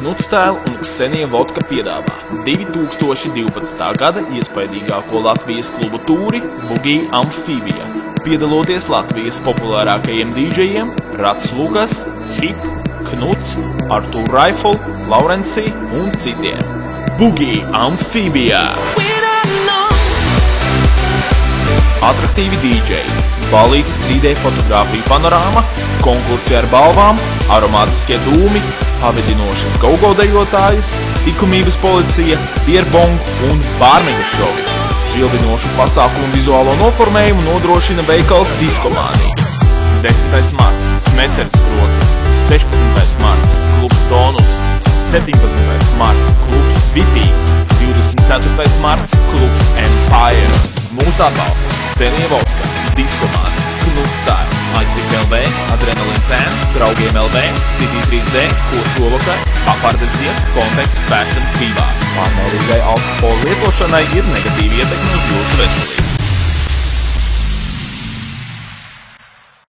Knutstēl un Ksenija Vodka piedāvā 2012. gada iespaidīgāko Latvijas klubu tūri Boogie Amfibija, piedaloties Latvijas populārākajiem dīdžejiem Rats Lukas, Hip, Knuts, Artur Raifl, Laurenci un citiem. Boogie Amfibija! Atraktīvi dīdžeji, balītas 3D fotogrāfiju panorāma, konkursi ar balvām, aromātiskie dūmi, pavedinošas go-go dejotājas, likumības policija, pierbong un bārmeņu šovi. Žilvinošu pasākumu vizuālo noformējumu nodrošina veikals Diskomānija. 10. marts – Smeceres krogs, 16. marts – klubs Tonus, 17. marts – klubs Vipī, 24. marts – klubs Empire. Mūsu atbalsts Ksenija Vodka, Diskomānija, Knutstēl, ICIK LV, Adrenalin Fan, Draugiem LV, City 3D, ko šovakar, Papardes Zieds, Konteksts, Fashion, Fībā. Pārmērīgai alkohola lietošanai ir negatīva ietekme uz jūsu veselību.